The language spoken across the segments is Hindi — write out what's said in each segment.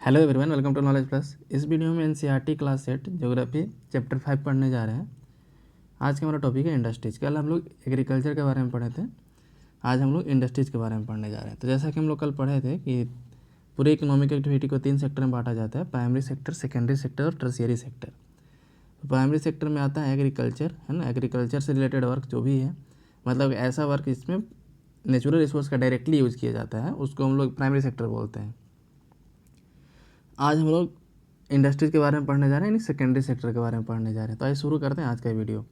Hello everyone, welcome to knowledge plus. इस वीडियो में एनसीईआरटी क्लास 8 ज्योग्राफी चैप्टर 5 पढ़ने जा रहे हैं। आज का हमारा टॉपिक है इंडस्ट्रीज। कल हम लोग एग्रीकल्चर के बारे में पढ़े थे, आज हम लोग इंडस्ट्रीज के बारे में पढ़ने जा रहे हैं। तो जैसा कि हम लोग कल पढ़े थे कि पूरी इकोनॉमिक एक्टिविटी को 3 सेक्टर में बांटा जाता है, प्राइमरी सेक्टर, सेकेंडरी सेक्टर और टर्शियरी सेक्टर। प्राइमरी सेक्टर में आता है एग्रीकल्चर, है ना। एग्रीकल्चर से रिलेटेड वर्क जो भी है, मतलब ऐसा वर्क इसमें नेचुरल रिसोर्स का डायरेक्टली यूज़ किया जाता है, उसको हम लोग प्राइमरी सेक्टर बोलते हैं। आज हम लोग इंडस्ट्रीज के बारे में पढ़ने जा रहे हैं, यानी सेकेंडरी सेक्टर के बारे में पढ़ने जा रहे हैं। तो आइए शुरू करते हैं आज का वीडियो।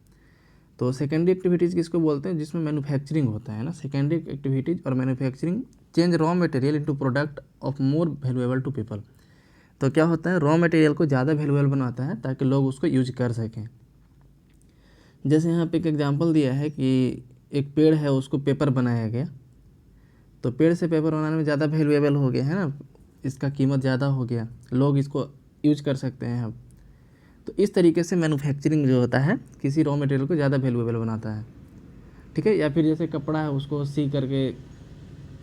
तो सेकेंडरी एक्टिविटीज़ किसको बोलते हैं? जिसमें मैन्युफैक्चरिंग होता है ना। सेकेंडरी एक्टिविटीज़ और manufacturing change raw material into product of more valuable to people. तो क्या होता है, रॉ मटेरियल को ज़्यादा वैल्यूएबल बनाता है ताकि लोग उसको यूज कर सकें। जैसे यहाँ पे एक एग्जांपल दिया है कि एक पेड़ है, उसको पेपर बनाया गया, तो पेड़ से पेपर बनाने में ज़्यादा वैल्यूएबल हो गया, है ना। इसका कीमत ज़्यादा हो गया, लोग इसको यूज कर सकते हैं अब। तो इस तरीके से मैन्युफैक्चरिंग जो होता है किसी रॉ मटेरियल को ज़्यादा वैल्यूएबल बनाता है, ठीक है। या फिर जैसे कपड़ा है, उसको सी करके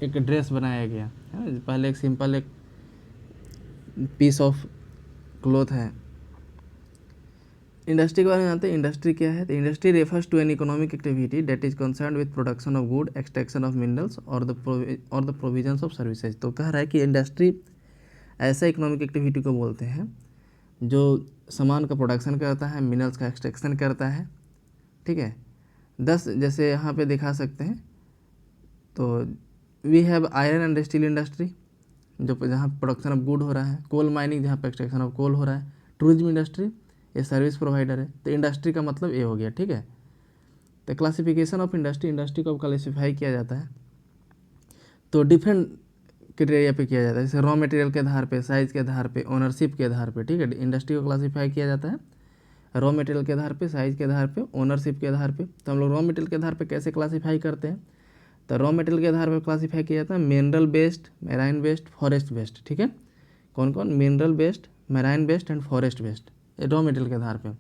एक ड्रेस बनाया गया, है ना। पहले एक सिंपल एक पीस ऑफ क्लॉथ है। इंडस्ट्री के बारे में जानते हैं। इंडस्ट्री क्या है? तो industry refers to an economic activity that is concern with production of good, extraction of minerals और द प्रोविजंस ऑफ सर्विसेज। तो कह रहा है कि इंडस्ट्री ऐसा इकोनॉमिक एक्टिविटी को बोलते हैं जो सामान का प्रोडक्शन करता है, मिनरल्स का एक्सट्रैक्शन करता है, ठीक है। 10 जैसे यहाँ पे दिखा सकते हैं। तो we have iron and steel industry, जो जहाँ प्रोडक्शन ऑफ गुड हो रहा है। कोल माइनिंग, जहाँ पे एक्सट्रैक्शन ऑफ कोल हो रहा है। टूरिज्म इंडस्ट्री, ये सर्विस प्रोवाइडर है। तो इंडस्ट्री का मतलब ये हो गया, ठीक है। तो क्लासिफिकेशन ऑफ इंडस्ट्री, इंडस्ट्री को क्लासीफाई किया जाता है तो डिफरेंट क्राइटेरिया पे किया जाता है, जैसे रॉ मटेरियल के आधार पे, साइज़ के आधार पे, ओनरशिप के आधार पे, ठीक है। इंडस्ट्री को क्लासीफाई किया जाता है रॉ मटेरियल के आधार पे, साइज़ के आधार पे, ओनरशिप के आधार पे। तो हम लोग रॉ मटेरियल के आधार पे कैसे क्लासीफाई करते हैं? तो रॉ मटेरियल के आधार पर क्लासीफाई किया जाता है mineral based, marine based, forest based, ठीक है। कौन कौन? Mineral based, marine based and forest based, ये रॉ मटेरियल के आधार पे।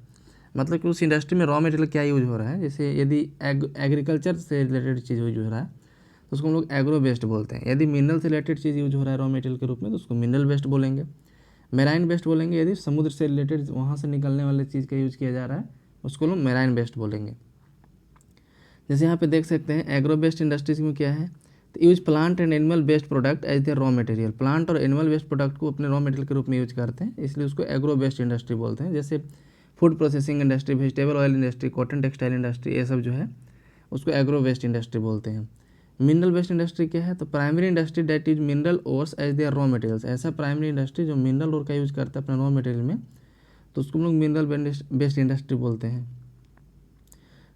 मतलब कि उस इंडस्ट्री में रॉ मटेरियल क्या यूज हो रहा है। जैसे यदि एग्रीकल्चर से रिलेटेड चीज़ यूज हो रहा है तो उसको हम लोग एग्रो बेस्ड बोलते हैं। यदि मिनरल से रिलेटेड चीज़ यूज हो रहा है रॉ मटेरियल के रूप में तो उसको मिनरल बेस्ड बोलेंगे। मैराइन बेस्ड बोलेंगे यदि समुद्र से रिलेटेड वहाँ से निकलने वाले चीज़ का यूज़ किया जा रहा है, उसको लोग मैराइन बेस्ड बोलेंगे। जैसे यहाँ पे देख सकते हैं एग्रो बेस्ड इंडस्ट्रीज में क्या है, तो use plant and animal based product as their raw material. Plant और एनिमल बेस्ड प्रोडक्ट को अपने रॉ मटेरियल के रूप में यूज करते हैं, इसलिए उसको एग्रो बेस्ड इंडस्ट्री बोलते हैं। जैसे food processing industry, vegetable oil industry, cotton textile industry, ये सब जो है उसको एग्रो बेस्ड इंडस्ट्री बोलते हैं। मिनरल बेस्ड इंडस्ट्री क्या है? तो primary industry that use mineral ores as their raw materials. ऐसा प्राइमरी इंडस्ट्री जो मिनरल ओर का यूज करता है अपने रॉ मटेरियल में, तो उसको हम लोग मिनरल बेस्ड इंडस्ट्री बोलते हैं।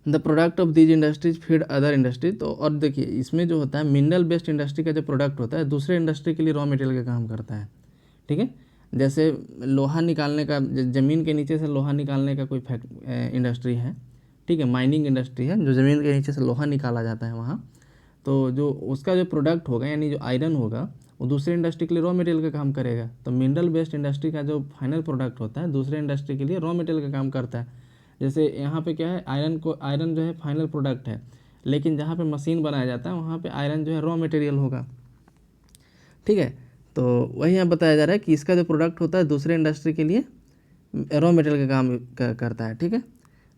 The product of these industries feed other industries. तो और देखिए इसमें जो होता है मिनरल बेस्ड इंडस्ट्री का जो प्रोडक्ट होता है दूसरे इंडस्ट्री के लिए रॉ मटेरियल का काम करता है, ठीक है। जैसे लोहा निकालने का, ज़मीन के नीचे से लोहा निकालने का कोई इंडस्ट्री है, ठीक है। माइनिंग इंडस्ट्री है, जो ज़मीन के नीचे से लोहा निकाला जाता है वहाँ, तो जो उसका जो प्रोडक्ट होगा यानी जो आयरन होगा वो दूसरे इंडस्ट्री के लिए रॉ मटेरियल का काम करेगा। तो मिनरल बेस्ड इंडस्ट्री का जो फाइनल प्रोडक्ट होता है दूसरे इंडस्ट्री के लिए रॉ मटेरियल का काम करता है। जैसे यहाँ पे क्या है, आयरन जो है फाइनल प्रोडक्ट है, लेकिन जहाँ पे मशीन बनाया जाता है वहाँ पे आयरन जो है रॉ मटेरियल होगा, ठीक है। तो वही यहाँ बताया जा रहा है कि इसका जो प्रोडक्ट होता है दूसरे इंडस्ट्री के लिए रॉ मटेरियल का काम करता है, ठीक है।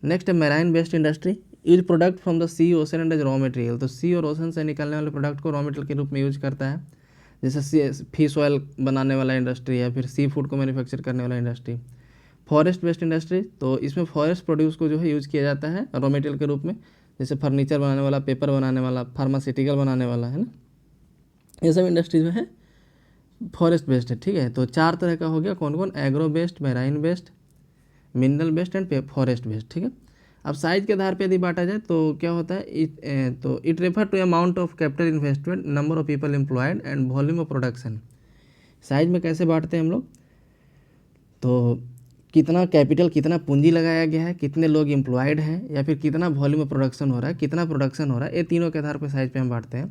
नेक्स्ट है marine based industry, use product from the sea ocean and as raw material. तो सी और ओशन से निकलने वाले प्रोडक्ट को रॉ मटेरियल के रूप में यूज करता है। जैसे फिश ऑयल बनाने वाला इंडस्ट्री या फिर सी फूड को मैन्युफैक्चर करने वाला इंडस्ट्री। फॉरेस्ट बेस्ड इंडस्ट्री, तो इसमें फॉरेस्ट प्रोड्यूस को जो है यूज़ किया जाता है रॉ मटेरियल के रूप में। जैसे फर्नीचर बनाने वाला, पेपर बनाने वाला, फार्मास्यूटिकल बनाने वाला, है ना। ये सब इंडस्ट्रीज में है फॉरेस्ट बेस्ड है, ठीक है। तो 4 तरह का हो गया, कौन कौन? Agro based, marine based, mineral based and forest based, ठीक है। अब साइज के आधार पे यदि बांटा जाए तो क्या होता है, it refer to amount of capital investment, number of people employed and volume of production. Size में कैसे बांटते हैं हम लोग? तो कितना कैपिटल, कितना पूंजी लगाया गया है, कितने लोग एम्प्लॉयड हैं, या फिर कितना वॉल्यूम ऑफ प्रोडक्शन हो रहा है, कितना प्रोडक्शन हो रहा है, ये तीनों के आधार पर साइज पे हम बांटते हैं।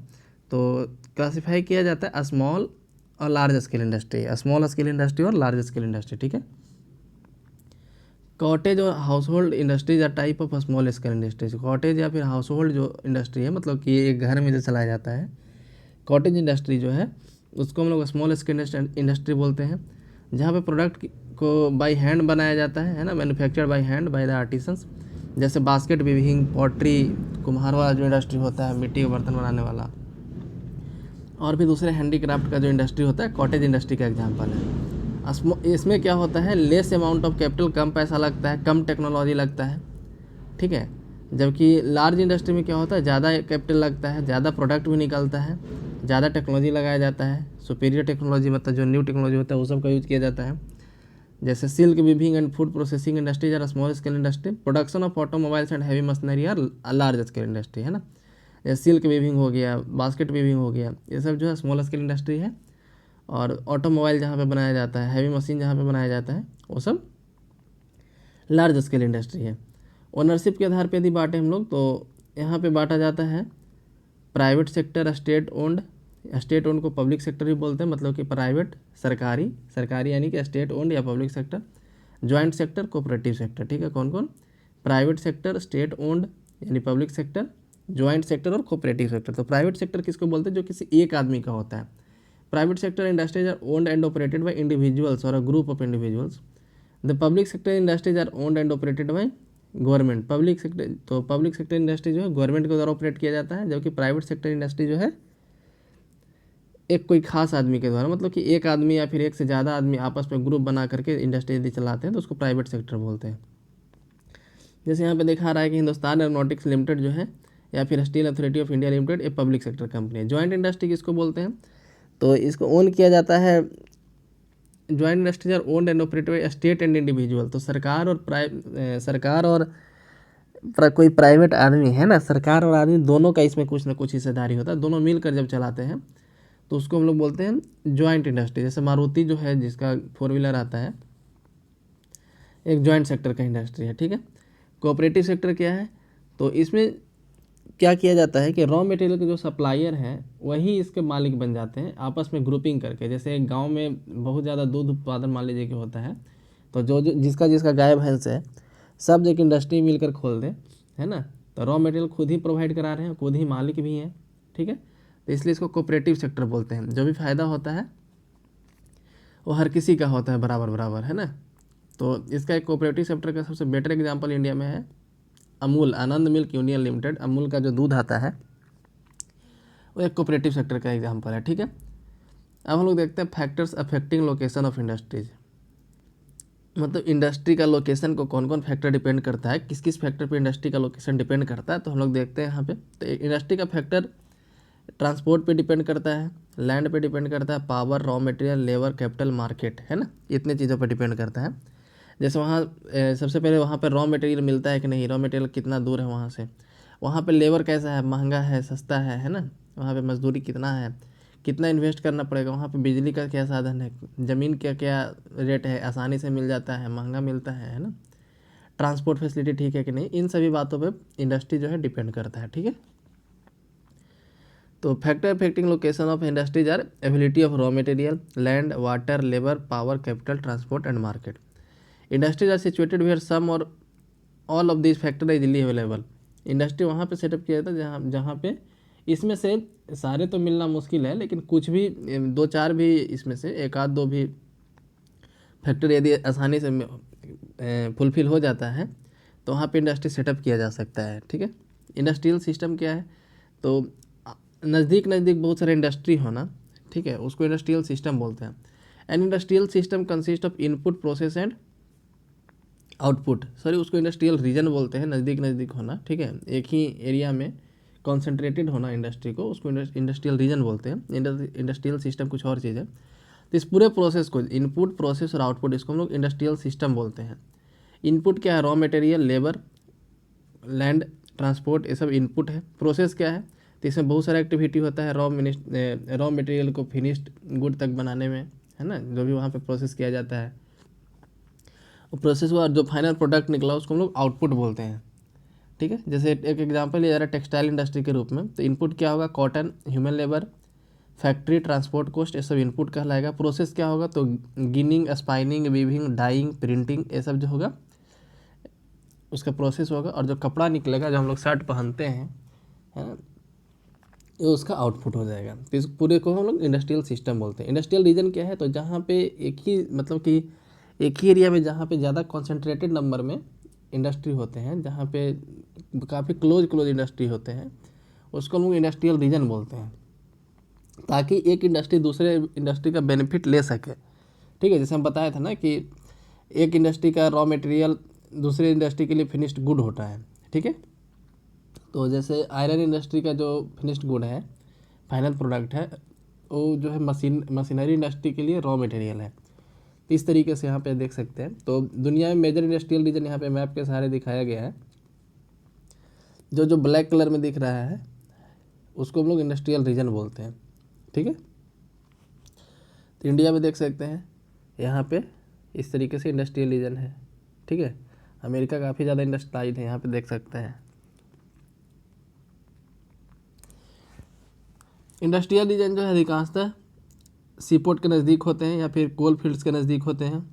तो क्लासीफाई किया जाता है स्मॉल और large scale industry, small scale industry और लार्ज स्केल इंडस्ट्री, ठीक है। कॉटेज और household industries are type of small scale industries. Cottage या फिर हाउस होल्ड जो इंडस्ट्री है, मतलब कि एक घर में जो चलाया जाता है, कॉटेज इंडस्ट्री जो है उसको हम लोग स्मॉल स्केल इंडस्ट्री बोलते हैं। जहाँ पे प्रोडक्ट को बाय हैंड बनाया जाता है ना, manufactured by hand by the artisans, जैसे बास्केट वीविंग, पॉटरी, कुम्हार वाला जो इंडस्ट्री होता है मिट्टी के बर्तन बनाने वाला, और भी दूसरे हैंडीक्राफ्ट का जो इंडस्ट्री होता है, कॉटेज इंडस्ट्री का एग्जांपल है। इसमें क्या होता है, लेस अमाउंट ऑफ कैपिटल, कम पैसा लगता है, कम टेक्नोलॉजी लगता है, ठीक है। जबकि लार्ज इंडस्ट्री में क्या होता है, ज़्यादा कैपिटल लगता है, ज़्यादा प्रोडक्ट भी निकलता है, ज़्यादा टेक्नोलॉजी लगाया जाता है, सुपीरियर टेक्नोलॉजी, मतलब जो न्यू टेक्नोलॉजी होता है वो सब का यूज़ किया जाता है। जैसे silk weaving and food processing industries are small scale industry, production of automobiles and heavy machinery are large scale industry, है ना। जैसे सिल्क वीविंग हो गया, बास्केट वीविंग हो गया, ये सब जो है स्मॉल स्केल इंडस्ट्री है। और ऑटोमोबाइल जहाँ पे बनाया जाता है, हैवी मशीन जहाँ पे बनाया जाता है, वो सब लार्ज स्केल इंडस्ट्री है। ओनरशिप के आधार पे यदि बांटे हम लोग, तो यहाँ पे बांटा जाता है private sector, state owned, state owned को पब्लिक सेक्टर भी बोलते हैं, मतलब कि प्राइवेट, सरकारी यानी कि स्टेट ओन्ड या public sector, joint sector, cooperative sector, ठीक है। कौन कौन, प्राइवेट सेक्टर, स्टेट ओन्ड यानी पब्लिक सेक्टर, जॉइंट सेक्टर और कोऑपरेटिव सेक्टर। तो प्राइवेट सेक्टर किसको बोलते हैं, जो किसी एक आदमी का होता है। Private sector industries are owned and operated by individuals और a group of individuals. The public sector industries are owned and operated by government. Public sector, तो पब्लिक सेक्टर इंडस्ट्री जो है गवर्नमेंट के द्वारा ऑपरेट किया जाता है, जबकि प्राइवेट सेक्टर इंडस्ट्री जो है एक कोई खास आदमी के द्वारा, मतलब कि एक आदमी या फिर एक से ज़्यादा आदमी आपस में ग्रुप बना करके इंडस्ट्री यदि चलाते हैं तो उसको प्राइवेट सेक्टर बोलते हैं। जैसे यहाँ पे दिखा रहा है कि हिंदुस्तान एरोनॉटिक्स लिमिटेड जो है या फिर steel authority of India limited, ये पब्लिक सेक्टर कंपनी है। जॉइंट इंडस्ट्री किसको बोलते हैं, तो इसको ओन किया जाता है, joint industries are owned and operated by state and individual. तो सरकार और कोई प्राइवेट आदमी है ना, सरकार और आदमी दोनों का इसमें कुछ ना कुछ हिस्सेदारी होता है, दोनों मिलकर जब चलाते हैं तो उसको हम लोग बोलते हैं जॉइंट इंडस्ट्री। जैसे मारुति जो है, जिसका 4 व्हीलर आता है, एक जॉइंट सेक्टर का इंडस्ट्री है, ठीक है। कोऑपरेटिव सेक्टर क्या है, तो इसमें क्या किया जाता है कि रॉ मटेरियल के जो सप्लायर हैं वही इसके मालिक बन जाते हैं, आपस में ग्रुपिंग करके। जैसे एक गांव में बहुत ज़्यादा दूध उत्पादन मान लीजिए कि होता है, तो जो जिसका गाय भैंस है, सब एक इंडस्ट्री मिलकर खोल दे, है ना, तो रॉ मटेरियल खुद ही प्रोवाइड करा रहे हैं, खुद ही मालिक भी हैं, ठीक है। तो इसलिए इसको कोऑपरेटिव सेक्टर बोलते हैं। जो भी फ़ायदा होता है वो हर किसी का होता है बराबर बराबर, है ना। तो इसका एक कोऑपरेटिव सेक्टर का सबसे बेटर एग्जांपल इंडिया में है अमूल, आनंद मिल्क यूनियन लिमिटेड। अमूल का जो दूध आता है वो एक कोऑपरेटिव सेक्टर का एग्जांपल है, ठीक है। अब हम लोग देखते हैं factors affecting location of industries, मतलब इंडस्ट्री का लोकेशन को कौन कौन फैक्टर डिपेंड करता है, किस किस फैक्टर पे इंडस्ट्री का लोकेशन डिपेंड करता है, तो हम लोग देखते हैं यहाँ पे। तो इंडस्ट्री का फैक्टर ट्रांसपोर्ट पे डिपेंड करता है, लैंड पे डिपेंड करता है, power, raw material, labour, capital, market, है ना, इतने चीज़ों पे डिपेंड करता है। जैसे वहाँ सबसे पहले वहाँ पे रॉ मटेरियल मिलता है कि नहीं, रॉ मटेरियल कितना दूर है वहाँ से, वहाँ पे लेबर कैसा है, महंगा है, सस्ता है ना, वहाँ पे मजदूरी कितना है, कितना इन्वेस्ट करना पड़ेगा, वहाँ पे बिजली का क्या साधन है, ज़मीन का क्या रेट है, आसानी से मिल जाता है, महंगा मिलता है ना, ट्रांसपोर्ट फैसिलिटी ठीक है कि नहीं, इन सभी बातों पे इंडस्ट्री जो है डिपेंड करता है, ठीक है। तो factor affecting location of industries are ability of raw material, land, water, labour, power, capital, transport and market. Industries are situated where some or all of this factor easily available. Industry वहाँ पे सेटअप किया जाता है जहाँ जहाँ पे इसमें से सारे तो मिलना मुश्किल है, लेकिन कुछ भी 2-4 भी इसमें से एक आध दो भी फैक्टर यदि आसानी से फुलफिल हो जाता है तो वहाँ पे इंडस्ट्री सेटअप किया जा सकता है, ठीक है। इंडस्ट्रियल सिस्टम क्या है, तो नज़दीक नज़दीक बहुत सारे इंडस्ट्री होना, ठीक है, उसको इंडस्ट्रियल सिस्टम बोलते हैं। An industrial system consist of input, process and output, sorry उसको इंडस्ट्रियल रीजन बोलते हैं, नज़दीक नज़दीक होना, ठीक है, एक ही एरिया में कॉन्सेंट्रेटेड होना इंडस्ट्री को, उसको इंडस्ट्रियल रीजन बोलते हैं। इंडस्ट्रियल सिस्टम कुछ और चीज़ है। तो इस पूरे प्रोसेस को, इनपुट, प्रोसेस और आउटपुट, इसको हम लोग इंडस्ट्रियल सिस्टम बोलते हैं। इनपुट क्या है, raw material, labour, land, transport, ये सब इनपुट है। प्रोसेस क्या है, तो इसमें बहुत सारा एक्टिविटी होता है रॉ मटेरियल को फिनिश्ड गुड तक बनाने में, है ना, जो भी वहाँ पे प्रोसेस किया जाता है, वो प्रोसेस हुआ, जो फाइनल प्रोडक्ट निकला उसको हम लोग आउटपुट बोलते हैं, ठीक है। जैसे एक एग्जांपल लिया जा रहा है टेक्सटाइल इंडस्ट्री के रूप में, तो इनपुट क्या होगा, cotton, human labour, factory, transport cost, ये सब इनपुट कहलाएगा। प्रोसेस क्या होगा, तो ginning, spinning, weaving, dyeing, printing, ये सब जो होगा उसका प्रोसेस होगा। और जो कपड़ा निकलेगा, जो हम लोग शर्ट पहनते हैं, है ना, ये उसका आउटपुट हो जाएगा। तो इस पूरे को हम लोग इंडस्ट्रियल सिस्टम बोलते हैं। इंडस्ट्रियल रीजन क्या है, तो जहाँ पे एक ही मतलब कि एक ही एरिया में जहाँ पे ज़्यादा कॉन्सेंट्रेटेड नंबर में इंडस्ट्री होते हैं, जहाँ पे काफ़ी क्लोज इंडस्ट्री होते हैं, उसको हम लोग इंडस्ट्रियल रीजन बोलते हैं, ताकि एक इंडस्ट्री दूसरे इंडस्ट्री का बेनिफिट ले सके। ठीक है, जैसे हम बताया था ना कि एक इंडस्ट्री का रॉ मटेरियल दूसरे इंडस्ट्री के लिए फिनिश्ड गुड होता है। ठीक है, तो जैसे आयरन इंडस्ट्री का जो फिनिश्ड गुड है, फाइनल प्रोडक्ट है, वो जो है मशीनरी इंडस्ट्री के लिए रॉ मटेरियल है। इस तरीके से यहाँ पे देख सकते हैं। तो दुनिया में मेजर इंडस्ट्रियल रीजन यहाँ पे मैप के सहारे दिखाया गया है। जो जो ब्लैक कलर में दिख रहा है उसको हम लोग इंडस्ट्रियल रीजन बोलते हैं। ठीक है, तो इंडिया में देख सकते हैं यहाँ पे इस तरीके से इंडस्ट्रियल रीजन है। ठीक है, अमेरिका काफ़ी ज़्यादा इंडस्ट्रियलाइज्ड है, यहाँ पे देख सकते हैं। इंडस्ट्रियल रीजन जो है अधिकांशतः सीपोर्ट के नज़दीक होते हैं या फिर कोल फील्ड्स के नज़दीक होते हैं।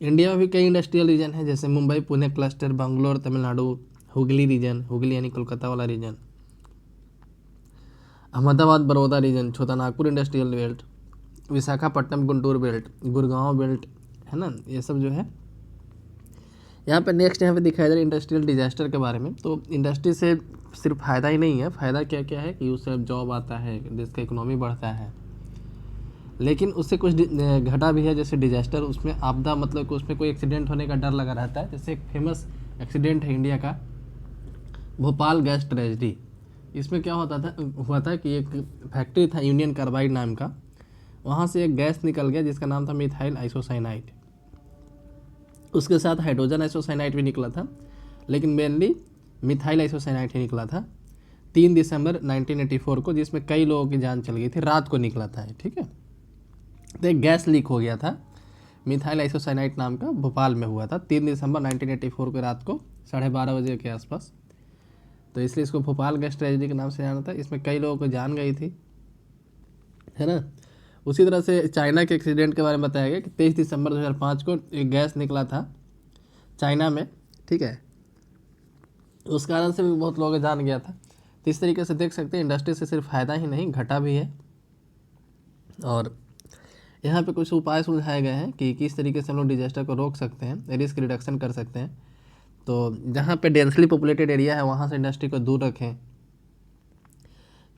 इंडिया में भी कई इंडस्ट्रियल रीजन है, जैसे मुंबई पुणे क्लस्टर, बंगलोर तमिलनाडु, हुगली रीजन, हुगली यानी कोलकाता वाला रीजन, अहमदाबाद बड़ौदा रीजन, छोटा Nagpur industrial belt, Visakhapatnam Guntur belt, Gurgaon belt, है ना, ये सब जो है। यहाँ पे नेक्स्ट यहाँ पे दिखाया जा रहा है इंडस्ट्रियल डिजास्टर के बारे में। तो इंडस्ट्री से सिर्फ फ़ायदा ही नहीं है, फ़ायदा क्या क्या है कि उससे जॉब आता है, देश का इकोनॉमी बढ़ता है, लेकिन उससे कुछ घटा भी है। जैसे डिजास्टर, उसमें आपदा मतलब कि उसमें कोई एक्सीडेंट होने का डर लगा रहता है। जैसे एक फेमस एक्सीडेंट है इंडिया का, भोपाल गैस ट्रेजेडी। इसमें क्या हुआ था कि एक फैक्ट्री था यूनियन कार्बाइड नाम का, वहाँ से एक गैस निकल गया जिसका नाम था मिथाइल आइसोसाइनाइड। उसके साथ हाइड्रोजन आइसोसाइनाइड भी निकला था, लेकिन मेनली मिथाइल आइसोसाइनाइड ही निकला था 3 दिसंबर 1984 को, जिसमें कई लोगों की जान चल गई थी। रात को निकला था। ठीक है, तो एक गैस लीक हो गया था मिथाइल आइसोसाइनाइड नाम का, भोपाल में हुआ था 3 दिसंबर 1984 को रात को 12:30 बजे के आसपास। तो इसलिए इसको भोपाल गैस ट्रेजेडी के नाम से जाना था। इसमें कई लोगों को जान गई थी, है ना। उसी तरह से चाइना के एक्सीडेंट के बारे में बताया गया कि 23 दिसंबर 2005 को एक गैस निकला था चाइना में। ठीक है, उस कारण से भी बहुत लोगों को जान गया था। तो इस तरीके से देख सकते हैं इंडस्ट्री से सिर्फ फ़ायदा ही नहीं, घटा भी है। और यहाँ पे कुछ उपाय सुझाए गए हैं कि किस तरीके से हम लोग डिजास्टर को रोक सकते हैं, रिस्क रिडक्शन कर सकते हैं। तो जहाँ पे डेंसली पॉपुलेटेड एरिया है वहाँ से इंडस्ट्री को दूर रखें।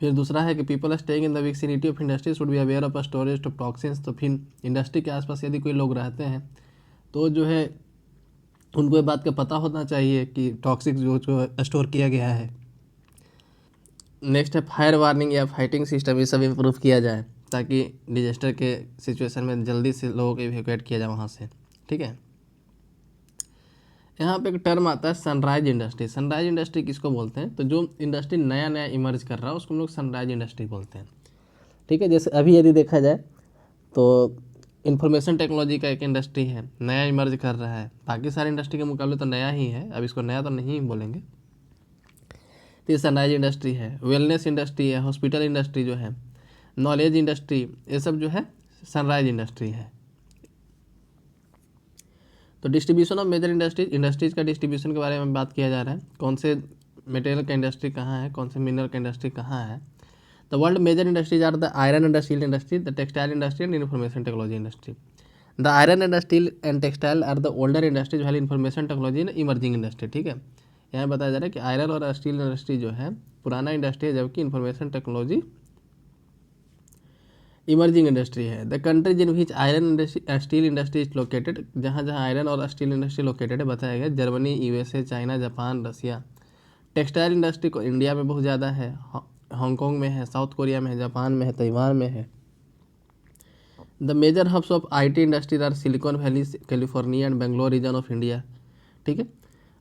फिर दूसरा है कि people staying in the vicinity of industry should be aware of storage of toxins. तो फिर इंडस्ट्री के आसपास यदि कोई लोग रहते हैं तो जो है उनको ये बात का पता होना चाहिए कि टॉक्सिक जो स्टोर किया गया है। नेक्स्ट है फायर वार्निंग या फाइटिंग सिस्टम, ये सब इम्प्रूव किया जाए ताकि डिजास्टर के सिचुएशन में जल्दी से लोगों को इवैक्यूएट किया जाए वहाँ से। ठीक है, यहाँ पे एक टर्म आता है सनराइज इंडस्ट्री। सनराइज इंडस्ट्री किसको बोलते हैं, तो जो इंडस्ट्री नया नया इमर्ज कर रहा है उसको हम लोग सनराइज इंडस्ट्री बोलते हैं। ठीक है, जैसे अभी यदि देखा जाए तो इंफॉर्मेशन टेक्नोलॉजी का एक इंडस्ट्री है, नया इमर्ज कर रहा है, बाकी सारे इंडस्ट्री के मुकाबले तो नया ही है, अब इसको नया तो नहीं बोलेंगे। तो ये सनराइज इंडस्ट्री है। वेलनेस इंडस्ट्री है, हॉस्पिटल इंडस्ट्री जो है, नॉलेज इंडस्ट्री, ये सब जो है सनराइज इंडस्ट्री है। तो डिस्ट्रीब्यूशन ऑफ मेजर इंडस्ट्रीज़ का डिस्ट्रीब्यूशन के बारे में बात किया जा रहा है। कौन से मटेरियल का इंडस्ट्री कहाँ है, कौन से मिनरल का इंडस्ट्री कहाँ है। The world major industries are the iron and steel industry, the textile industry and information technology industry. The iron and steel and textile are the older industries while information technology and emerging industry. ठीक है, यहाँ बताया जा रहा है कि आयरन और स्टील इंडस्ट्री जो है पुराना इंडस्ट्री है, जबकि इन्फॉर्मेशन टेक्नोलॉजी इमर्जिंग इंडस्ट्री है। The countries in which iron steel industry is located, जहाँ जहाँ आयरन और स्टील इंडस्ट्री लोकेटेड है बताया गया, जर्मनी, यूएसए, चाइना, जापान, रसिया। टेक्सटाइल इंडस्ट्री को इंडिया में बहुत ज़्यादा है, हांगकांग में है, साउथ कोरिया में है, जापान में है, ताइवान में है। The major hubs of IT industries are Silicon Valley, California and Bangalore region of India. ठीक है,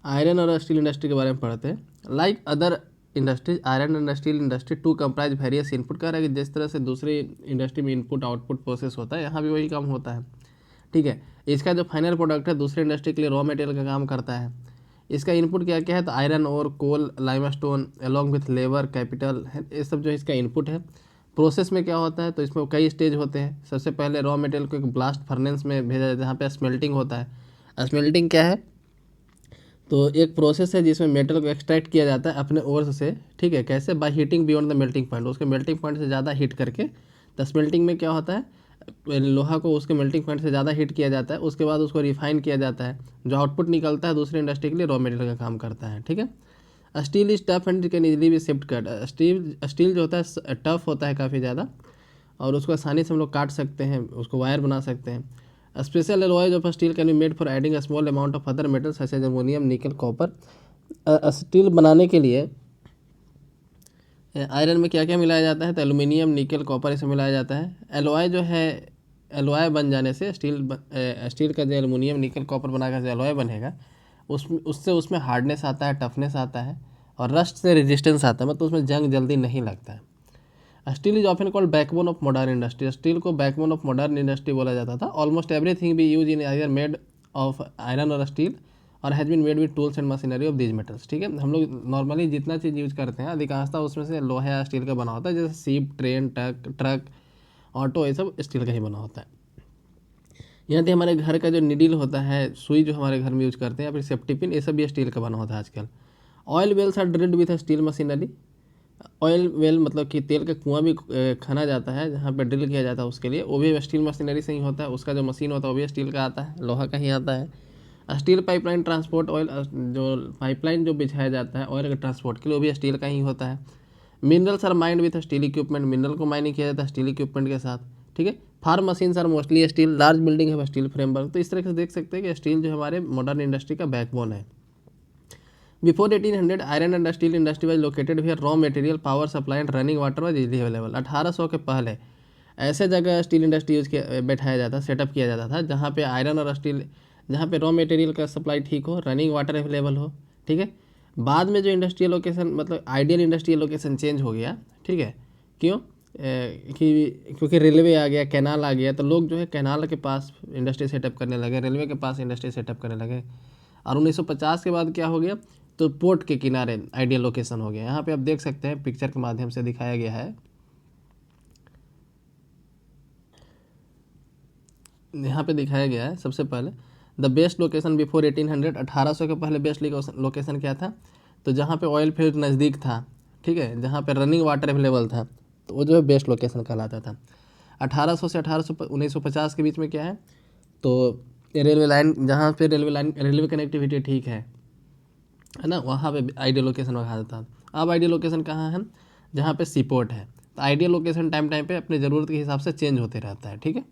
आयरन और स्टील इंडस्ट्री के बारे में पढ़ते हैं। Like other industries, iron and steel industry to comprise various input. कह रहा है कि जिस तरह से दूसरी इंडस्ट्री में इनपुट आउटपुट प्रोसेस होता है, यहाँ भी वही काम होता है। ठीक है, इसका जो फाइनल प्रोडक्ट है दूसरी इंडस्ट्री के लिए रॉ मटेरियल का काम करता है। इसका इनपुट क्या क्या है, तो आयरन और coal, limestone along with labour, capital है, ये सब जो इसका इनपुट है। प्रोसेस में क्या होता है, तो इसमें कई स्टेज होते हैं। सबसे पहले रॉ मटेरियल को एक ब्लास्ट फर्नेस में भेजा जाता है, जहाँ पे स्मेल्टिंग होता है। स्मेल्टिंग क्या है, तो एक प्रोसेस है जिसमें मेटल को एक्सट्रैक्ट किया जाता है अपने ओर से, ठीक है। कैसे? By heating beyond the melting point, उसके मेल्टिंग पॉइंट से ज़्यादा हीट करके। तो स्मेल्टिंग में क्या होता है, लोहा को उसके मेल्टिंग पॉइंट से ज़्यादा हीट किया जाता है, उसके बाद उसको रिफाइन किया जाता है, जो आउटपुट निकलता है दूसरी इंडस्ट्री के लिए रॉ मटेरियल का काम करता है, ठीक है। Steel is tough and can easily B shift cut, steel जो होता है टफ होता है काफ़ी ज़्यादा, और उसको आसानी से हम लोग काट सकते हैं, उसको वायर बना सकते हैं। Special alloys of steel can be made for adding a small amount of other metals such as ammonium, nickel, copper. Steel बनाने के लिए आयरन में क्या क्या मिलाया जाता है, तो एल्यूमिनियम, निकल, कॉपर इसे मिलाया जाता है। एलॉय जो है, एलॉय बन जाने से स्टील का जो एल्यूमिनियम, निकल, कॉपर बनाकर जो एलॉय बनेगा उसमें हार्डनेस आता है, टफनेस आता है, और रस्ट से रेजिस्टेंस आता है, मतलब उसमें जंग जल्दी नहीं लगता है। Steel is often called backbone of modern industry, steel को बैकबोन ऑफ मॉडर्न इंडस्ट्री बोला जाता था। Almost everything be use in iron made of iron और स्टील और has been made with tools and machinery of these metals, ठीक है। हम लोग नॉर्मली जितना चीज़ यूज करते हैं अधिकांशतः उसमें से लोहा या स्टील का बना होता है, जैसे सीप, ट्रेन, ट्रक, ऑटो, ये सब स्टील का ही बना होता है। यहाँ तक हमारे घर का जो नीडल होता है, सुई जो हमारे घर में यूज करते हैं, या फिर सेफ्टी पिन, ये सब भी स्टील का बना होता है आजकल। Oil wells are drilled with steel machinery, oil well मतलब कि तेल का कुआं भी खना जाता है, जहाँ पे ड्रिल किया जाता है उसके लिए, वो भी स्टील मशीनरी से ही होता है। उसका जो मशीन होता है वो भी स्टील का आता है, लोहा का ही आता है। स्टील पाइपलाइन ट्रांसपोर्ट ऑयल, जो पाइपलाइन जो बिछाया जाता है ऑयल के ट्रांसपोर्ट के लिए, वो भी स्टील का ही होता है। Minerals are mined with steel equipment, mineral को माइनिंग किया जाता है स्टील इक्विपमेंट के साथ, ठीक है। Farm machines are mostly steel, large building है स्टील फ्रेमवर्क। तो इस तरह से देख सकते हैं कि स्टील जो हमारे मॉडर्न इंडस्ट्री का बैकबोन है। Before 1800 iron and steel industry was located here, raw material, power supply and running water was easily available. 1800 के पहले ऐसे जगह स्टील इंडस्ट्री यूज किया, बैठाया जाता, सेटअप किया जाता था जहाँ पे आयरन और स्टील, जहाँ पे रॉ मटेरियल का सप्लाई ठीक हो, रनिंग वाटर अवेलेबल हो, ठीक है। बाद में जो इंडस्ट्रियल लोकेशन, मतलब आइडियल इंडस्ट्रियल लोकेशन चेंज हो गया, ठीक है। क्यों? क्योंकि रेलवे आ गया, कैनाल आ गया, तो लोग जो है कैनाल के पास इंडस्ट्री सेटअप करने लगे, रेलवे के पास इंडस्ट्री सेटअप करने लगे। और 1950 के बाद क्या हो गया, तो पोर्ट के किनारे आइडियल लोकेशन हो गया। यहाँ पे आप देख सकते हैं पिक्चर के माध्यम से दिखाया गया है, यहाँ पे दिखाया गया है सबसे पहले द बेस्ट लोकेशन बिफोर 1800, 1800 के पहले बेस्ट लोकेशन क्या था, तो जहाँ पे ऑयल फील्ड नज़दीक था, ठीक है, जहाँ पे रनिंग वाटर अवेलेबल था, तो वो जो है बेस्ट लोकेशन कहलाता था। 1800 से 1950 के बीच में क्या है, तो रेलवे लाइन, जहाँ पे रेलवे कनेक्टिविटी ठीक है ना, वहाँ पे आइडियल लोकेशन रखा जाता था। अब आइडियल लोकेशन कहाँ है, जहाँ पे सी पोर्ट है। तो आइडियल लोकेशन टाइम टाइम पे अपनी ज़रूरत के हिसाब से चेंज होते रहता है, ठीक है।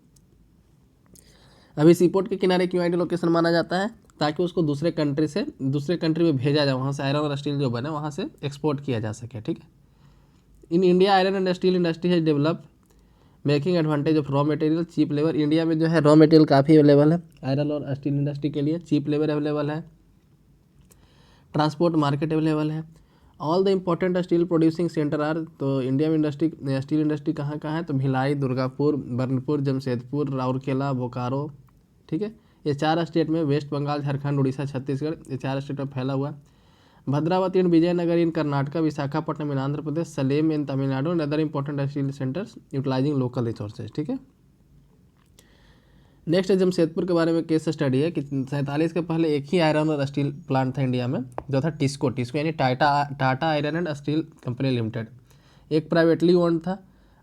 अभी सी पोर्ट के किनारे क्यों आइडियल लोकेशन माना जाता है, ताकि उसको दूसरे कंट्री में भेजा जाए, वहाँ से आयरन और स्टील जो बने वहाँ से एक्सपोर्ट किया जा सके, ठीक है। In India iron and steel industry है develop making advantage of raw material cheap labour. India में जो है रॉ मटेरियल काफ़ी अवेलेबल है आयरन और स्टील इंडस्ट्री के लिए, चीप लेबर अवेलेबल है, ट्रांसपोर्ट मार्केट अवेलेबल है। All the important steel producing center are, तो इंडिया में स्टील इंडस्ट्री कहाँ कहाँ है, तो भिलाई, दुर्गापुर, बर्नपुर, जमशेदपुर, राउरकेला, बोकारो, ठीक है। ये 4 स्टेट में, वेस्ट बंगाल, झारखंड, उड़ीसा, छत्तीसगढ़, ये 4 स्टेट में फैला हुआ। Bhadravati in Vijayanagar in Karnataka, Visakhapatnam in Andhra Pradesh, Salem in Tamil Nadu and other important steel centers utilizing local resources, ठीक है। नेक्स्ट जमशेदपुर के बारे में केस स्टडी है कि 47 के पहले एक ही आयरन और स्टील प्लांट था इंडिया में, जो था टिस्को यानी Tata iron and steel company limited, एक प्राइवेटली ओन्ड था।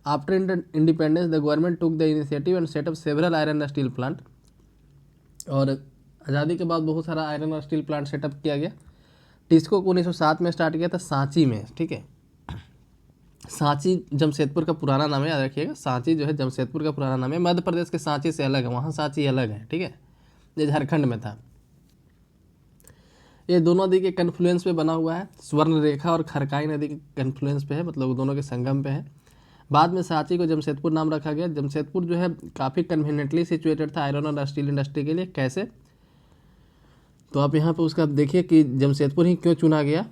After independence the government took the initiative and setup several iron and steel plant, और आज़ादी के बाद बहुत सारा आयरन और स्टील प्लांट सेटअप किया गया। टिस्को को 1907 में स्टार्ट किया था सांची में, ठीक है। सांची जमशेदपुर का पुराना नाम है, याद रखिएगा, सांची जो है जमशेदपुर का पुराना नाम है, मध्य प्रदेश के सांची से अलग है, वहाँ सांची अलग है, ठीक है, ये झारखंड में था। ये दोनों नदी के कन्फ्लुएंस पे बना हुआ है, स्वर्ण रेखा और खरकाई नदी के कन्फ्लुएंस पे है, मतलब दोनों के संगम पे है। बाद में सांची को जमशेदपुर नाम रखा गया। जमशेदपुर जो है काफ़ी कन्वीनियंटली सिचुएटेड था आयरन और स्टील इंडस्ट्री के लिए। कैसे, तो आप यहाँ पे उसका देखिए कि जमशेदपुर ही क्यों चुना गया।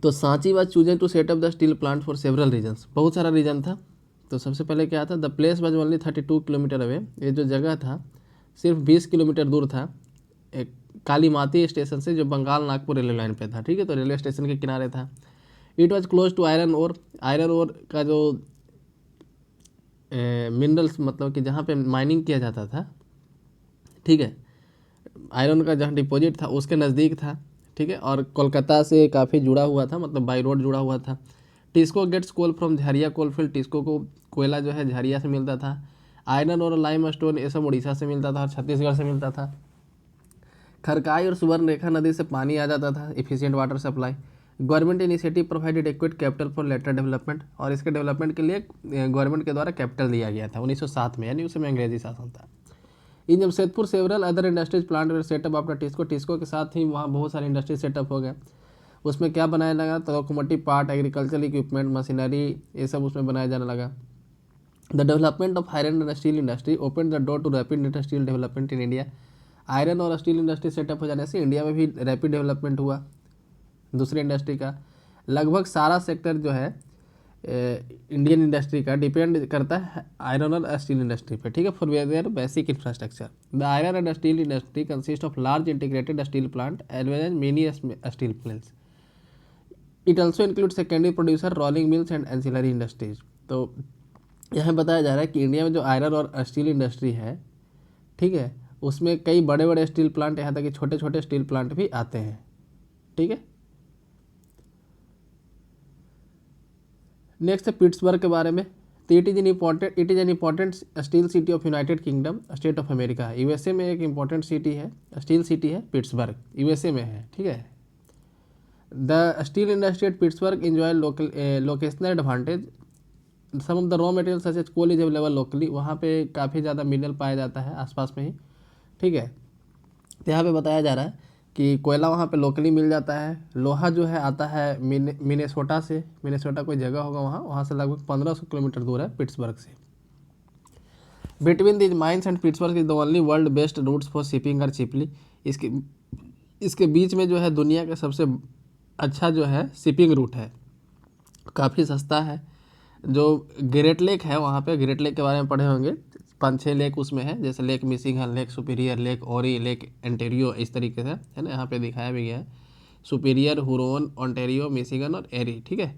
तो Sanchi was chosen to set up the steel plant for several reasons, बहुत सारा रीजन था। तो सबसे पहले क्या था, the place was only 32 kilometre away, ये जो जगह था सिर्फ 20 किलोमीटर दूर था एक कालीमाती स्टेशन से, जो बंगाल नागपुर रेलवे लाइन पे था, ठीक है, तो रेलवे स्टेशन के किनारे था। It was close to iron ore का जो मिनरल्स, मतलब कि जहाँ पे माइनिंग किया जाता था, ठीक है, आयरन का जहाँ डिपॉजिट था उसके नज़दीक था। ठीक है, और कोलकाता से काफ़ी जुड़ा हुआ था, मतलब बाई रोड जुड़ा हुआ था। TISCO gets coal from Jharia coalfield, TISCO को कोयला जो है झरिया से मिलता था। आयरन और लाइम स्टोन ये सब उड़ीसा से मिलता था और छत्तीसगढ़ से मिलता था। खरकाई और सुवर्णरेखा नदी से पानी आ जाता था, efficient water supply. Government initiative provided equity capital for later development, और इसके डेवलपमेंट के लिए गवर्नमेंट के द्वारा कैपिटल दिया गया था 1907 में, यानी उस समय अंग्रेजी शासन था। In Jamshedpur several other industries plant they set up after TISCO, TISCO के साथ ही वहाँ बहुत सारे इंडस्ट्री सेटअप हो गए। उसमें क्या बनाया लगा, तो locomotive part, agricultural equipment, machinery, ये सब उसमें बनाया जाने लगा। The development of iron and steel industry open the door to rapid industrial development in India. Iron और स्टील इंडस्ट्री सेटअप हो जाने से इंडिया में भी रैपिड डेवलपमेंट हुआ दूसरी इंडस्ट्री का। लगभग सारा सेक्टर जो है इंडियन इंडस्ट्री का डिपेंड करता है आयरन और स्टील इंडस्ट्री पे, ठीक है, for their basic infrastructure. The iron and steel industry consist of large integrated steel plant as well as many steel plains. It also include secondary producer, rolling mills and ancillary industries. तो यहाँ बताया जा रहा है कि इंडिया में जो आयरन और स्टील इंडस्ट्री है, ठीक है, उसमें कई बड़े बड़े स्टील प्लांट, यहाँ तक कि छोटे छोटे स्टील प्लांट भी आते हैं, ठीक है। नेक्स्ट है पिट्सबर्ग के बारे में। तो it is an important steel city of United Kingdom, state of America. USA में एक इंपॉर्टेंट सिटी है, स्टील सिटी है पिट्सबर्ग, यूएसए में है, ठीक है। The steel industry at Pittsburgh enjoy locational advantage. Some of the raw material such as coal is available locally, वहाँ पे काफ़ी ज़्यादा मिनरल पाया जाता है आसपास में ही, ठीक है। तो यहाँ पे बताया जा रहा है कि कोयला वहाँ पे लोकली मिल जाता है। लोहा जो है आता है मिनेसोटा से, मिनेसोटा कोई जगह होगा वहाँ से लगभग 1500 किलोमीटर दूर है पिट्सबर्ग से। Between these mines and Pittsburgh is the only world best routes for shipping are cheaply. इसके बीच में जो है दुनिया का सबसे अच्छा जो है शिपिंग रूट है, काफ़ी सस्ता है। जो ग्रेट लेक है वहाँ पे, ग्रेट लेक के बारे में पढ़े होंगे, 5-6 लेक उसमें है, जैसे lake Michigan, lake superior, lake ओरी, लेक एंटेरियो, इस तरीके से है ना, यहाँ पे दिखाया भी गया है। सुपीरियर, हुरोन, ओंटेरियो, मिशिगन और एरी, ठीक है।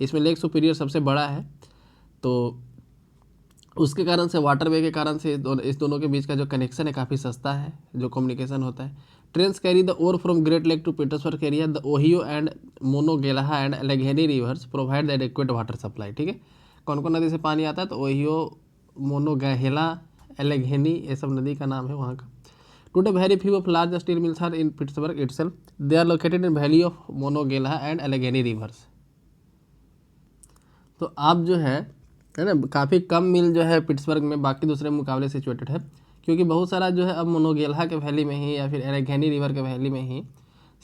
इसमें लेक सुपीरियर सबसे बड़ा है, तो उसके कारण से, वाटरवे के कारण से इस दोनों के बीच का जो कनेक्शन है काफ़ी सस्ता है, जो कम्युनिकेशन होता है। Trains carry the ore from Great Lake to Pittsburgh area. The Ohio and Monongahela and Allegheny rivers provide the adequate water supply, ठीक है। कौन कौन नदी से पानी आता है, तो ओहियो, मोनोगेला, एलेघेनी, ये सब नदी का नाम है वहाँ का। Today very few of large steel mills are in Pittsburgh itself. They are located in valley of Monongahela and Allegheny rivers. तो आप जो है ना, काफ़ी कम मिल जो है पिट्सबर्ग में बाकी दूसरे मुकाबले सिचुएटेड है, क्योंकि बहुत सारा जो है अब मोनोगेल्हा के वैली में ही या फिर एलेघेनी रिवर के वैली में ही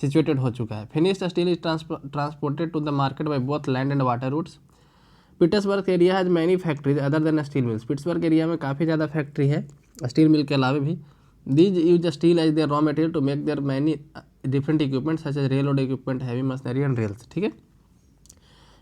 सिचुएटेड हो चुका है। Finished steel is transported to the market by both land and water routes. Pittsburgh area has many factories other than steel mills. Pittsburgh area में काफ़ी ज़्यादा फैक्ट्री है स्टील मिल के अलावा भी। These use steel as their raw material to make their many different equipment such as rail road equipment, heavy machinery and rails, ठीक है।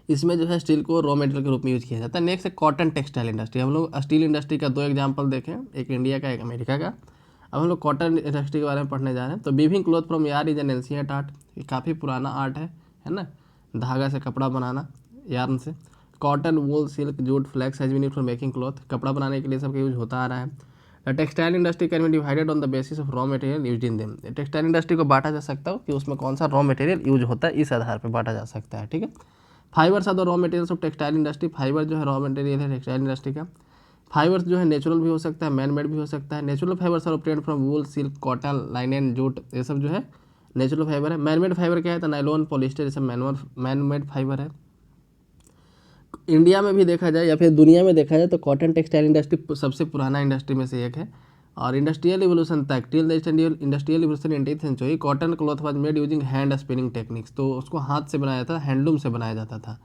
इसमें जो है स्टील को रॉ मटेरियल के रूप में यूज किया जाता है। नेक्स्ट है कॉटन टेक्सटाइल इंडस्ट्री। हम लोग स्टील इंडस्ट्री का 2 एग्जाम्पल देखें, एक इंडिया का, एक अमेरिका का। अब हम लोग कॉटन इंडस्ट्री के बारे में पढ़ने जा रहे हैं। तो weaving cloth from yarn is an ancient art, ये काफ़ी पुराना आर्ट है ना, धागा से कपड़ा बनाना, यार्न से। Cotton, wool, silk, jute, flax has been used for making cloth, कपड़ा बनाने के लिए सबका यूज होता आ रहा है। Textile industry can be divided on the basis of raw material use in them. Textile industry को बांटा जा सकता है कि उसमें कौन सा रॉ मटेरियल यूज होता है, इस आधार पर बांटा जा सकता है, ठीक है। Fibres are the raw materials of textile industry. Fibre जो है रॉ मटेरियल है टेक्सटाइल इंडस्ट्री का। फाइबर्स जो है नेचुरल भी हो सकता है, मैन मेड भी हो सकता है। Natural fibres are obtained from wool, silk, cotton, linen, jute, ये सब जो है नेचुरल फाइबर है। मैन मेड फाइबर क्या है, तो नायलॉन, पॉलिस्टर, ये सब मैन मेड फाइबर है। इंडिया में भी देखा जाए या फिर दुनिया में देखा जाए तो कॉटन टेक्सटाइल इंडस्ट्री सबसे पुराना इंडस्ट्री में से एक है। और इंडस्ट्रियल इवोल्यूशन तक, till the industrial evolution 20th century, cotton cloth was made using hand spinning techniques. तो उसको हाथ से बनाया था, हैंडलूम से बनाया जाता था।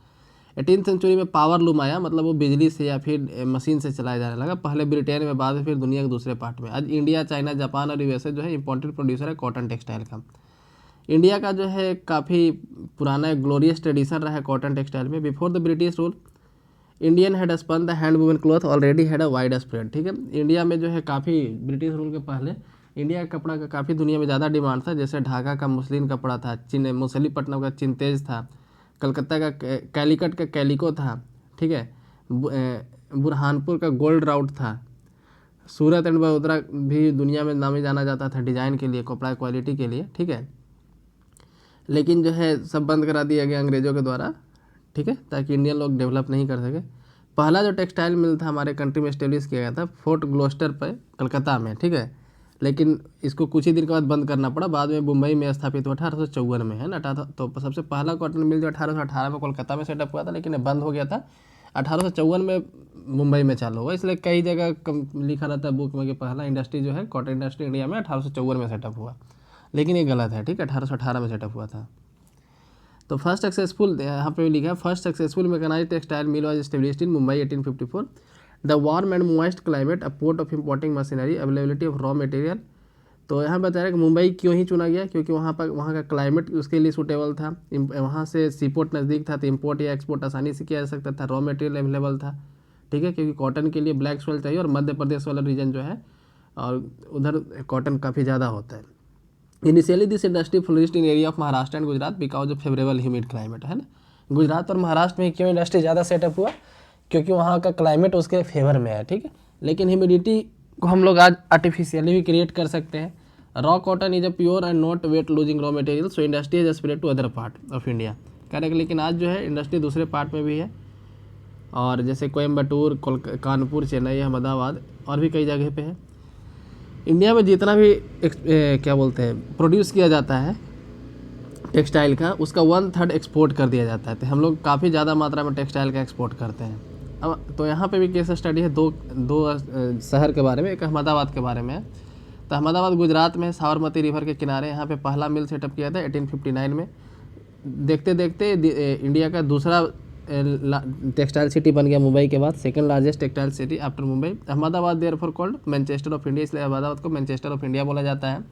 18th सेंचुरी में पावर लूम आया, मतलब वो बिजली से या फिर मशीन से चलाया जाने लगा, पहले ब्रिटेन में, बाद में फिर दुनिया के दूसरे पार्ट में। आज इंडिया, चाइना, जापान और यूएसए जो है इंपॉर्टेंट प्रोड्यूसर है कॉटन टेक्सटाइल का। इंडिया का जो है काफ़ी पुराना ग्लोरियस ट्रेडिशन रहा है कॉटन टेक्सटाइल में। Before the British rule Indian had spun the hand woven cloth already had a wide spread, ठीक है। इंडिया में जो है काफ़ी ब्रिटिश रूल के पहले इंडिया का कपड़ा का काफ़ी दुनिया में ज़्यादा डिमांड था। जैसे ढाका का मुस्लिन कपड़ा था, मछलीपट्टनम का चिंतेज था, कलकत्ता का कैलिकट का कैलिको था, ठीक है। बुरहानपुर का गोल्ड राउट था। सूरत एंड वडोदरा भी दुनिया में नामी जाना जाता था डिज़ाइन के लिए, कपड़ा क्वालिटी के लिए, ठीक है। लेकिन जो है सब बंद करा दिया गया अंग्रेज़ों के द्वारा, ठीक है, ताकि इंडियन लोग डेवलप नहीं कर सके। पहला जो टेक्सटाइल मिल था हमारे कंट्री में इस्टेब्लिश किया गया था फोर्ट ग्लोस्टर पे कलकत्ता में, ठीक है, लेकिन इसको कुछ ही दिन के बाद बंद करना पड़ा। बाद में मुंबई में स्थापित हुआ 1854 में, है ना। तो सबसे पहला कॉटन मिल जो 1818 में कोलकाता में सेटअप हुआ था, लेकिन ये बंद हो गया था। 1854 में मुंबई में चालू हुआ, इसलिए कई जगह लिखा रहता है बुक में कि पहला इंडस्ट्री जो है कॉटन इंडस्ट्री इंडिया में 1854 में सेटअप हुआ, लेकिन ये गलत है, ठीक है, 1818 में सेटअप हुआ था। तो फर्स्ट सक्सेसफुल यहाँ पे लिखा है, first successful mechanised textile mill was established in Mumbai 1854। The warm and moist climate, a port of importing machinery, availability of raw material. तो यहाँ बता रहा है कि मुंबई क्यों ही चुना गया, क्योंकि वहाँ का क्लाइमेट उसके लिए सूटेबल था, वहाँ से सीपोर्ट नज़दीक था, तो इम्पोर्ट या एक्सपोर्ट आसानी से किया जा सकता था, रॉ मटेरियल अवेलेबल था, ठीक है, क्योंकि कॉटन के लिए ब्लैक सॉइल चाहिए और मध्य प्रदेश वाला रीजन जो है और उधर कॉटन काफ़ी ज़्यादा होता है। Initially this industry flourished in area of Maharashtra and Gujarat because of favourable humid climate, है ना। गुजरात और महाराष्ट्र में क्यों इंडस्ट्री ज़्यादा सेटअप हुआ, क्योंकि वहाँ का क्लाइमेट उसके फेवर में है, ठीक है। लेकिन ह्यूमिडिटी को हम लोग आज आर्टिफिशियली भी क्रिएट कर सकते हैं। Raw cotton is a pure and not weight losing raw material, so industry is spread to other part of India, correct. लेकिन आज जो है इंडस्ट्री दूसरे पार्ट में भी है, और जैसे कोयम्बटूर, कानपुर, चेन्नई, अहमदाबाद और भी कई जगह पे है। इंडिया में जितना भी क्या बोलते हैं प्रोड्यूस किया जाता है टेक्सटाइल का, उसका 1/3 एक्सपोर्ट कर दिया जाता है। तो हम लोग काफ़ी ज़्यादा मात्रा में टेक्सटाइल का एक्सपोर्ट करते हैं। अब तो यहाँ पे भी केस स्टडी है दो शहर के बारे में, एक अहमदाबाद के बारे में है। तो अहमदाबाद गुजरात में साबरमती रिवर के किनारे यहाँ पे पहला मिल सेटअप किया था 1859 में। देखते देखते इंडिया का दूसरा टेक्सटाइल सिटी बन गया मुंबई के बाद, second largest textile city after Mumbai. Ahmedabad therefore called Manchester of India, इसलिए अहमदाबाद को मैनचेस्टर ऑफ इंडिया बोला जाता है।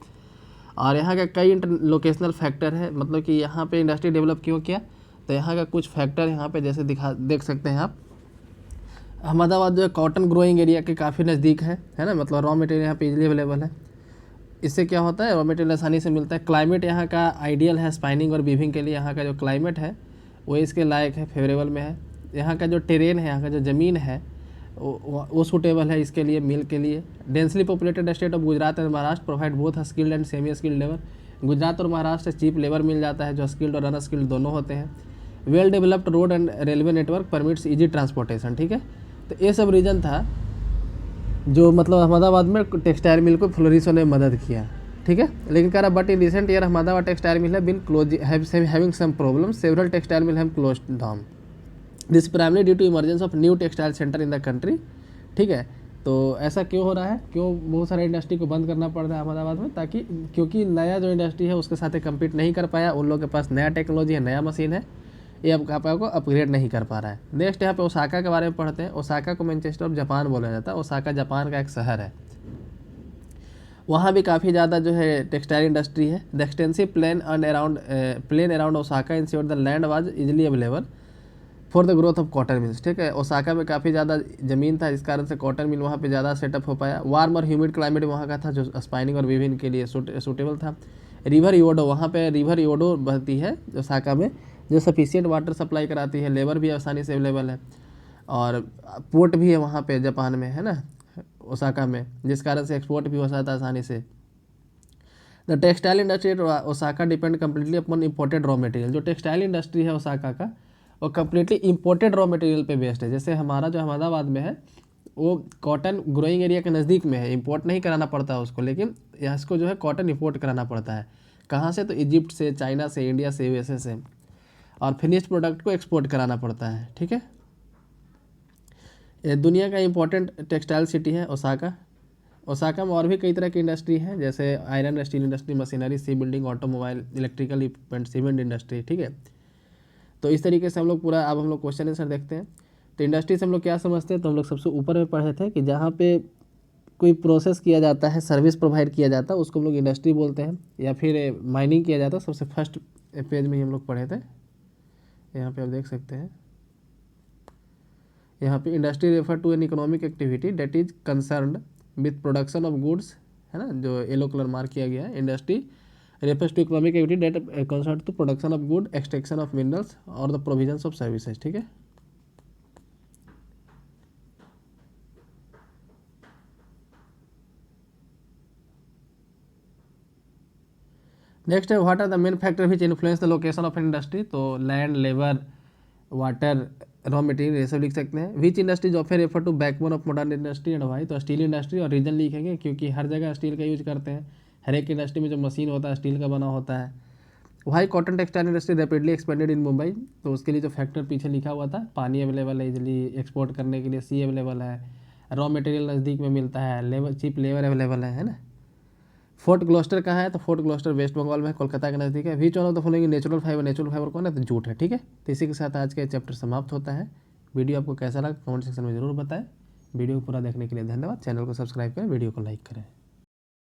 और यहाँ का कई लोकेशनल फैक्टर है, मतलब कि यहाँ पे इंडस्ट्री डेवलप क्यों किया, तो यहाँ का कुछ फैक्टर यहाँ पे जैसे देख सकते हैं आप। अहमदाबाद जो है कॉटन ग्रोइंग एरिया के काफ़ी नज़दीक है ना, मतलब रॉ मटेरियल यहाँ पे इजीली अवेलेबल है। इससे क्या होता है, रॉ मटेरियल आसानी से मिलता है। क्लाइमेट यहाँ का आइडियल है स्पाइनिंग और वीविंग के लिए। यहाँ का जो क्लाइमेट है वो इसके लायक है, फेवरेबल में है। यहाँ का जो टेरेन है, यहाँ का जो ज़मीन है वो सूटेबल है इसके लिए, मिल के लिए। Densely populated state of Gujarat and Maharashtra provide both skilled and semi skilled labour. Gujarat और महाराष्ट्र से चीप लेबर मिल जाता है, जो स्किल्ड और अनस्किल्ड दोनों होते हैं। Well developed road and railway network permits easy transportation, ठीक है। तो ये सब रीजन था जो मतलब अहमदाबाद में टेक्सटाइल मिल को फ्लोरिश होने में मदद किया, ठीक है। लेकिन कह रहा but in recent year Ahmedabad textile mill has been close having some problem, several textile mill have closed down, this primary due to emergence of new textile centre in the country, ठीक है। तो ऐसा क्यों हो रहा है, क्यों बहुत सारे इंडस्ट्री को बंद करना पड़ रहा है अहमदाबाद में, ताकि क्योंकि नया जो इंडस्ट्री है उसके साथ कम्पीट नहीं कर पाया, उन लोगों के पास नया टेक्नोलॉजी है, नया मशीन है, ये अब आपको अपग्रेड नहीं कर पा रहा है। नेक्स्ट यहाँ पे ओसाका के बारे में पढ़ते हैं। ओसाका को मैनचेस्टर ऑफ जापान बोला जाता है। ओसाका जापान का एक शहर है, वहाँ भी काफ़ी ज़्यादा जो है टेक्सटाइल इंडस्ट्री है। The extensive plain around Osaka ensure the land was easily available for the growth of cotton mills, ठीक है। ओसाका में काफ़ी ज़्यादा ज़मीन था, इस कारण से कॉटन मिल वहाँ पे ज़्यादा सेटअप हो पाया। वार्म और ह्यूमिड क्लाइमेट वहाँ का था, जो स्पाइनिंग और वीविंग के लिए सूटेबल था। रिवर योडो, वहाँ पे रिवर योडो बहती है ओसाका में, जो सफिशिएंट वाटर सप्लाई कराती है। लेबर भी आसानी से अवेलेबल है, और पोर्ट भी है वहाँ पे जापान में, है ना, ओसाका में, जिस कारण से एक्सपोर्ट भी हो सकता है आसानी से। The textile industry at Osaka depend completely upon imported raw material. जो टेक्सटाइल इंडस्ट्री है ओसाका का, वो कम्प्लीटली इम्पोर्टेड रॉ मटेरियल पे बेस्ड है। जैसे हमारा जो अहमदाबाद में है वो कॉटन ग्रोइंग एरिया के नज़दीक में है, इंपोर्ट नहीं कराना पड़ता है उसको, लेकिन इसको जो है कॉटन इंपोर्ट कराना पड़ता है। कहाँ से, तो इजिप्ट से, चाइना से, इंडिया से, यूएसए से, और फिनिश्ड प्रोडक्ट को एक्सपोर्ट कराना पड़ता है, ठीक है। ये दुनिया का इंपॉर्टेंट टेक्सटाइल सिटी है ओसाका। ओसाका में और भी कई तरह की इंडस्ट्री है, जैसे iron steel industry, machinery, sea building, automobile, electrical equipment, cement industry, ठीक है। तो इस तरीके से हम लोग पूरा, अब हम लोग क्वेश्चन आंसर देखते हैं। तो इंडस्ट्री से हम लोग क्या समझते हैं, तो हम लोग सबसे ऊपर में पढ़े थे कि जहाँ पे कोई प्रोसेस किया जाता है, सर्विस प्रोवाइड किया जाता है, उसको हम लोग इंडस्ट्री बोलते हैं, या फिर माइनिंग किया जाता है। सबसे फर्स्ट पेज में ही हम लोग पढ़े थे, यहाँ पे आप देख सकते हैं। यहाँ पे industry refer to an economic activity that is concerned with production of goods, है ना, जो येलो कलर मार्क किया गया है। Industry refers to economic activity that concern to production of good, extraction of minerals और द प्रोविजंस ऑफ सर्विसेज, ठीक है। नेक्स्ट है what are the main factor which influence the location of industry. तो land, labour, water, raw material, ये सब लिख सकते हैं। Which industries offer refer to backbone of modern industry and why. तो स्टील इंडस्ट्री, और रीजन लिखेंगे क्योंकि हर जगह स्टील का यूज करते हैं, हर एक इंडस्ट्री में जो मशीन होता है स्टील का बना होता है। Why cotton textile industry rapidly expanded in Mumbai. तो उसके लिए जो फैक्टर पीछे लिखा हुआ था, पानी अवेलेबल है इजिली एक्सपोर्ट करने के लिए, सी अवेलेबल है, रॉ मटेरियल नज़दीक में मिलता है, लेबर चीप लेबर अवेलेबल है ना। फोर्ट ग्लोस्टर कहाँ है? तो फोर्ट ग्लोस्टर वेस्ट बंगाल में है, कोलकाता के नज़दीक है। Which one of the following natural fibre कौन है? तो जूट है, ठीक है। तो इसी के साथ आज का चैप्टर समाप्त होता है। वीडियो आपको कैसा लगा कमेंट सेक्शन में जरूर बताएं। वीडियो को पूरा देखने के लिए धन्यवाद। चैनल को सब्सक्राइब करें, वीडियो को लाइक करें।